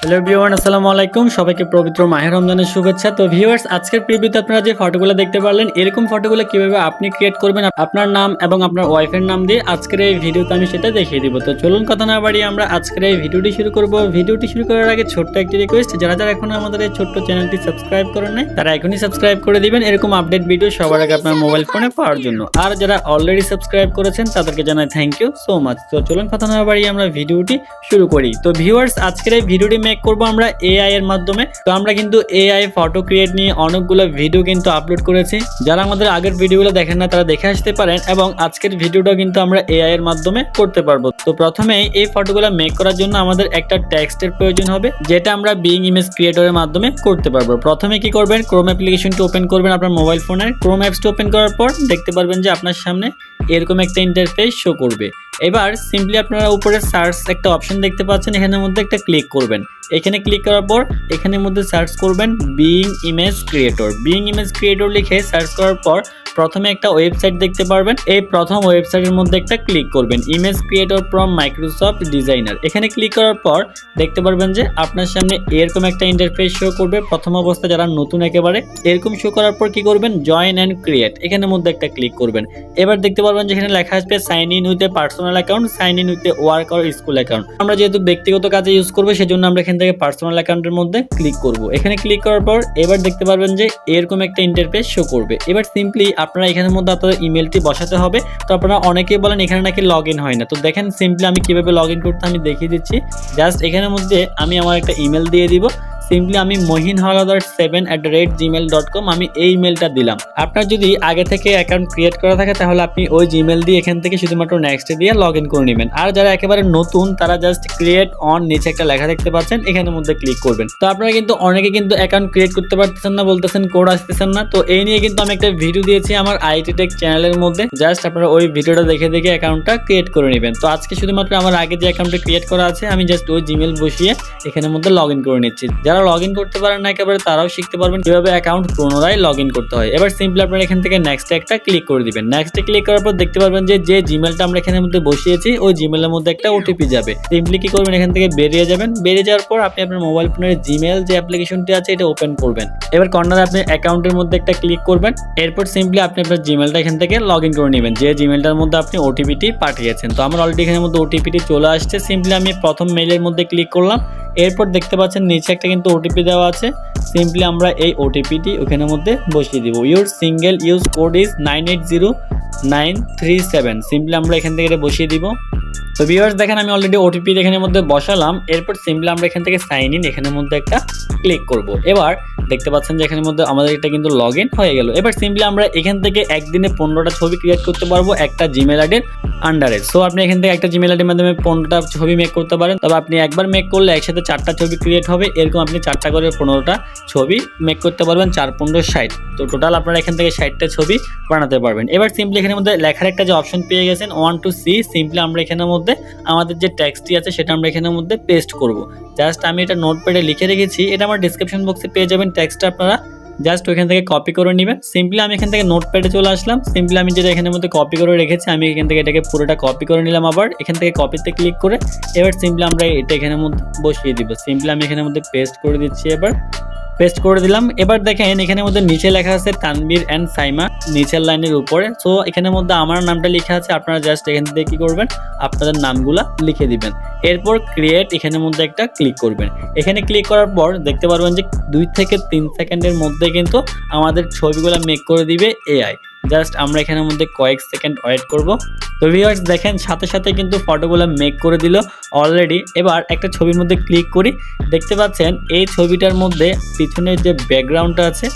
Hello everyone, আসসালামু আলাইকুম। সবাইকে পবিত্র মাহে রমজানের শুভেচ্ছা। তো ভিউয়ার্স, আজকের প্রিভিউতে আপনারা যে ফটোগুলো দেখতে পারলেন, এরকম ফটোগুলো কিভাবে আপনি ক্রিয়েট করবেন আপনার নাম এবং আপনার ওয়াইফের নাম দিয়ে, আজকের এই ভিডিওতে আমি সেটা দেখিয়ে দিব। তো চলুন কথা না বাড়িয়ে আমরা আজকের এই ভিডিওটি শুরু করব। ভিডিওটি শুরু করার আগে ছোট্ট একটি রিকোয়েস্ট, যারা যারা এখনো আমাদের এই ছোট্ট চ্যানেলটি সাবস্ক্রাইব করেন নাই তারা এখনই সাবস্ক্রাইব করে দিবেন এরকম আপডেট ভিডিও সবার আগে আপনার মোবাইল ফোনে পাওয়ার জন্য। আর যারা অলরেডি সাবস্ক্রাইব করেছেন তাদেরকে জানাই থ্যাংক ইউ সো মাচ। তো চলুন কথা না বাড়িয়ে আমরা ভিডিওটি শুরু করি। তো ভিউয়ার্স, আজকের এই ভিডিওটি মেক করব আমরা এআই এর মাধ্যমে। তো আমরা কিন্তু এআই ফটো ক্রিয়েট নিয়ে অনেকগুলো ভিডিও কিন্তু আপলোড করেছি। যারা আমাদের আগের ভিডিওগুলো দেখেন না তারা দেখে আসতে পারেন, এবং আজকের ভিডিওটা কিন্তু আমরা এআই এর মাধ্যমে করতে পারবো। তো প্রথমে এই ফটোগুলো মেক করার জন্য আমাদের একটা টেক্সটের প্রয়োজন হবে, যেটা আমরা বিং ইমেজ ক্রিয়েটরের মাধ্যমে করতে পারবো। প্রথমে কি করবেন, ক্রোম অ্যাপ্লিকেশনটি ওপেন করবেন আপনার মোবাইল ফোনের। ক্রোম অ্যাপসটি ওপেন করার পর দেখতে পারবেন যে আপনার সামনে এরকম একটা ইন্টারফেস শো করবে। এবার সিম্পলি আপনারা উপরে সার্চ একটা অপশন দেখতে পাচ্ছেন, এখানের মধ্যে একটা ক্লিক করবেন। এখানে ক্লিক করার পর এখানের মধ্যে সার্চ করবেন being image creator. Being image creator লিখে সার্চ করার পর প্রথমে একটা ওয়েবসাইট দেখতে পারবেন। এই প্রথম ওয়েবসাইটের মধ্যে একটা ক্লিক করবেন, image creator from Microsoft designer. এখানে ক্লিক করার পর দেখতে পারবেন যে আপনার সামনে এরকম একটা ইন্টারফেস শো করবে। প্রথম অবস্থায় যারা নতুন একেবারে এরকম শো করার পর কি করবেন, জয়েন অ্যান্ড ক্রিয়েট, এখানের মধ্যে একটা ক্লিক করবেন। এবার দেখতে পারবেন যেখানে লেখা আসবে sign in with a personal account, sign in with a work or school account. আমরা যেহেতু ব্যক্তিগত কাজে ইউজ করবো সেজন্য আমরা এখান থেকে পার্সোনাল অ্যাকাউন্টের মধ্যে ক্লিক করব। এখানে ক্লিক করার পর এবার দেখতে পারবেন যে এরকম একটা ইন্টারফেস শো করবে। এবার সিম্পলি আপনারা এখানের মধ্যে আপনাদের ইমেলটি বসাতে হবে। তো আপনারা অনেকেই বলেন এখানে নাকি লগ ইন হয় না। তো দেখেন সিম্পলি আমি কিভাবে লগ ইন করতে আমি দেখিয়ে দিচ্ছি। জাস্ট এখানের মধ্যে আমি আমার একটা ইমেল দিয়ে দিব। সিম্পলি আমি mohinhaladar7@gmail.com আমি এই ইমেলটা দিলাম। আপনার যদি আগে থেকে অ্যাকাউন্ট ক্রিয়েট করা থাকে তাহলে আপনি ওই জিমেল দিয়ে এখান থেকে শুধুমাত্র নেক্সটে দিয়ে লগ ইন করে নেবেন। আর যারা একেবারে নতুন তারা জাস্ট ক্রিয়েট অন, নিচে একটা লেখা দেখতে পাচ্ছেন, এখানের মধ্যে ক্লিক করবেন। তো আপনারা কিন্তু অনেকে কিন্তু অ্যাকাউন্ট ক্রিয়েট করতে পারতেছেন না, বলতেছেন কোড আসতেছেন না। তো এই নিয়ে কিন্তু আমি একটা ভিডিও দিয়েছি আমার আইটি টেক চ্যানেলের মধ্যে, জাস্ট আপনারা ওই ভিডিওটা দেখে দেখে অ্যাকাউন্টটা ক্রিয়েট করে নেবেন। তো আজকে শুধুমাত্র আমার আগে যে অ্যাকাউন্টটা ক্রিয়েট করা আছে আমি জাস্ট ওই জিমেল বসিয়ে এখানের মধ্যে লগ ইন করে নিচ্ছি। যারা লগ ইন করতে পারেন না একেবারে তারাও শিখতে পারবেন কিভাবে অ্যাকাউন্ট পুনরায় লগ ইন করতে হয়। এবার সিম্পলি আপনারা এখান থেকে নেক্সটে একটা ক্লিক করে দিবেন। নেক্সটে ক্লিক করার পর দেখতে পারবেন যে জিমেলটা আমরা এখানের মধ্যে বসিয়েছি ওই জিমেলের মধ্যে একটা ওটিপি যাবে। সিম্পলি কি করবেন, এখান থেকে বেরিয়ে যাবেন। বেরিয়ে যাওয়ার পর আপনি আপনার মোবাইল ফোনের জিমেল যে অ্যাপ্লিকেশনটি আছে এটা ওপেন করবেন। এবার কর্নারে আপনি অ্যাকাউন্টের মধ্যে একটা ক্লিক করবেন। এরপর সিম্পলি আপনি আপনার জিমেলটা এখান থেকে লগ ইন করে নেবেন, যে জিমেলটার মধ্যে আপনি ওটিপিটি পাঠিয়েছেন। তো আমার অলরেডি এখানের মধ্যে ওটিপিটি চলে আসছে। সিম্পলি আমি প্রথম মেইলের মধ্যে ক্লিক করলাম। এরপর দেখতে পাচ্ছেন নিচে একটা কিন্তু ওটিপি দেওয়া আছে। সিম্পলি আমরা এই ওটিপিটি ওখানের মধ্যে বসিয়ে দিব। Your single use code is 980937। Simply আমরা এখান থেকে এটা বসিয়ে দিব। তো ভিউয়ার্স দেখেন আমি অলরেডি ওটিপি এখানের মধ্যে বসালাম। এরপর সিম্পলি আমরা এখান থেকে সাইন ইন এখানের মধ্যে একটা ক্লিক করব। এবার দেখতে পাচ্ছেন যে এখানের মধ্যে আমাদের এটা কিন্তু লগ ইন হয়ে গেল। এবার সিম্পলি আমরা এখান থেকে একদিনে 15টা ছবি ক্রিয়েট করতে পারবো একটা জিমেল আইডির আন্ডারে। সো আপনি এখান থেকে একটা জিমেল আইডির মাধ্যমে 15টা ছবি মেক করতে পারেন। তবে আপনি একবার মেক করলে একসাথে 4টা ছবি ক্রিয়েট হবে। এরকম আপনি 4টা করে 15টা ছবি মেক করতে পারবেন, 4-15-60। তো টোটাল আপনারা এখান থেকে 60টা ছবি বানাতে পারবেন। এবার সিম্পলি এখানের মধ্যে লেখার একটা যে অপশন পেয়ে গেছেন 1 to C, সিম্পলি আমরা এখানের মধ্যে আমাদের যে টেক্সটটি আছে সেটা আমরা এখানের মধ্যে পেস্ট করব। জাস্ট আমি এটা নোটপ্যাডে লিখে রেখেছি, এটা আমার ডেসক্রিপশন বক্সে পেয়ে যাবেন। টেক্সটটা আপনারা জাস্ট ওইখান থেকে কপি করে নেবেন। সিম্পলি আমি এখান থেকে নোটপ্যাডে চলে আসলাম। সিম্পলি আমি যেটা এখানের মধ্যে কপি করে রেখেছি আমি এখান থেকে এটাকে পুরোটা কপি করে নিলাম। আবার এখান থেকে কপিতে ক্লিক করে এবার সিম্পলি আমরা এটা এখানের মধ্যে বসিয়ে দিব। সিম্পলি আমি এখানের মধ্যে পেস্ট করে দিচ্ছি। এবার পেস্ট করে দিলাম। এবার দেখেন এখানের মধ্যে নিচে লেখা আছে তানভীর এন্ড সাইমা নিচের লাইনের উপরে। সো এখানের মধ্যে আমার নামটা লেখা আছে, আপনারা জাস্ট এখান থেকে কি করবেন, আপনাদের নামগুলা লিখে দিবেন। এরপর ক্রিয়েট এখানের মধ্যে একটা ক্লিক করবেন। এখানে ক্লিক করার পর দেখতে পারবেন যে 2 থেকে 3 সেকেন্ডের মধ্যে কিন্তু আমাদের ছবিগুলো মেক করে দিবে এআই। জাস্ট আমরা এখানের মধ্যে কয়েক সেকেন্ড ওয়েট করব। তো ভিউয়ার্স দেখেন সাথে সাথে কিন্তু ফটোগুলো মেক করে দিল অলরেডি। এবার একটা ছবির মধ্যে ক্লিক করি, দেখতে পাচ্ছেন এই ছবিটার মধ্যে পিছনের যে ব্যাকগ্রাউন্ডটা আছে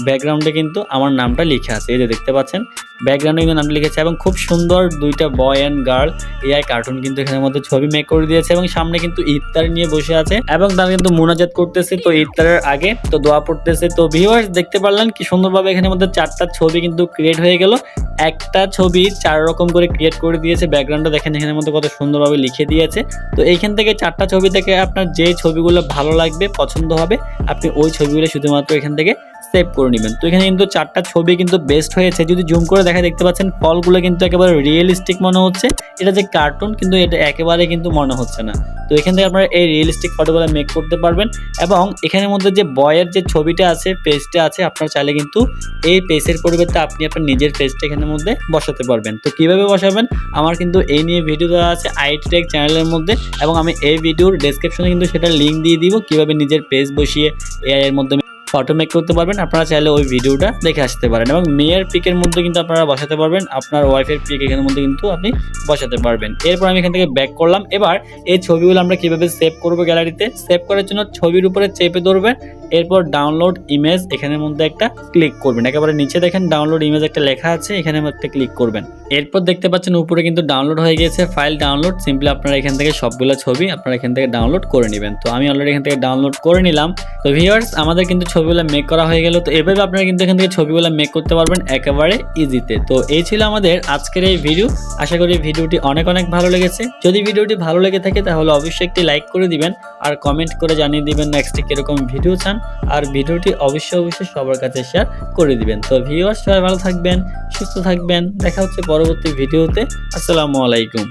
ব্যাকগ্রাউন্ডে কিন্তু আমার নামটা লেখা আছে। এই যে দেখতে পাচ্ছেন ব্যাকগ্রাউন্ডে কিন্তু নামটা লিখেছে, এবং খুব সুন্দর দুইটা boy and girl AI cartoon কিন্তু এখানের মধ্যে ছবি মেক করে দিয়েছে, এবং সামনে কিন্তু ইফতার নিয়ে বসে আছে এবং তারা কিন্তু মুনাজাত করতেছে। তো ইফতারের আগে তো দোয়া পড়তেছে। তো ভিউয়ার্স দেখতে পারলেন কি সুন্দরভাবে এখানের মধ্যে 4টা ছবি কিন্তু ক্রিয়েট হয়ে গেল। একটা ছবি 4 রকম করে ক্রিয়েট করে দিয়েছে। ব্যাকগ্রাউন্ডটা দেখেন এখানের মধ্যে কত সুন্দরভাবে লিখে দিয়েছে। তো এইখান থেকে 4টা ছবি থেকে আপনার যে ছবিগুলো ভালো লাগবে পছন্দ হবে আপনি ওই ছবিগুলো শুধুমাত্র এখান থেকে সেভ করে নেবেন। তো এখানে কিন্তু 4টা ছবি কিন্তু বেস্ট হয়েছে। যদি জুম করে দেখা দেখতে পাচ্ছেন ফলগুলো কিন্তু একেবারে রিয়েলিস্টিক মনে হচ্ছে। এটা যে কার্টুন কিন্তু এটা একেবারে কিন্তু মনে হচ্ছে না। তো এখান থেকে আপনারা এই রিয়েলিস্টিক ফটোগুলো মেক করতে পারবেন এবং এখানের মধ্যে যে বয়ের যে ছবিটা আছে, পেজটা আছে, আপনারা চাইলে কিন্তু এই পেজের পরিবর্তে আপনি আপনার নিজের পেজটা এখানের মধ্যে বসাতে পারবেন। তো কিভাবে বসাবেন আমার কিন্তু এই নিয়ে ভিডিও দেওয়া আছে আইটি টেক চ্যানেলের মধ্যে এবং আমি এই ভিডিওর ডেসক্রিপশনে কিন্তু সেটা লিঙ্ক দিয়ে দিব কিভাবে নিজের পেজ বসিয়ে এআই এর মধ্যে ফটো মেক করতে পারবেন। আপনারা চাইলে ওই ভিডিওটা দেখে আসতে পারেন এবং মেয়ের পিকের মধ্যে কিন্তু আপনারা বসাতে পারবেন, আপনার ওয়াইফের পিক এখানের মধ্যে কিন্তু আপনি বসাতে পারবেন। এরপর আমি এখান থেকে ব্যাক করলাম। এবার এই ছবিগুলো আমরা কিভাবে সেভ করব গ্যালারিতে, সেভ করার জন্য ছবির উপরে চেপে ধরবেন, এরপর ডাউনলোড ইমেজ এখানের মধ্যে একটা ক্লিক করবেন। একেবারে নিচে দেখেন ডাউনলোড ইমেজ একটা লেখা আছে, এখানে একটা ক্লিক করবেন। এরপর দেখতে পাচ্ছেন উপরে কিন্তু ডাউনলোড হয়ে গেছে, ফাইল ডাউনলোড। সিম্পলি আপনারা এখান থেকে সবগুলো ছবি আপনারা এখান থেকে ডাউনলোড করে নেবেন। তো আমি অলরেডি এখান থেকে ডাউনলোড করে নিলাম। তো ভিউয়ার্স আমাদের কিন্তু ছবিগুলো মেক করা হয়ে গেল। তো এভাবে আপনারা কিন্তু এখান থেকে ছবিগুলো মেক করতে পারবেন একেবারে ইজিতে। তো এই ছিল আমাদের আজকের এই ভিডিও। আশা করি ভিডিওটি অনেক ভালো লেগেছে। যদি ভিডিওটি ভালো লেগে থাকে তাহলে অবশ্যই একটি লাইক করে দিবেন আর কমেন্ট করে জানিয়ে দিবেন নেক্সট কিরকম ভিডিও চান, আর ভিডিওটি অবশ্যই সবার কাছে শেয়ার করে দিবেন। তো ভিউয়ার্স সবাই ভালো থাকবেন, সুস্থ থাকবেন, দেখা হচ্ছে পরবর্তী ভিডিওতে। আসসালামু আলাইকুম।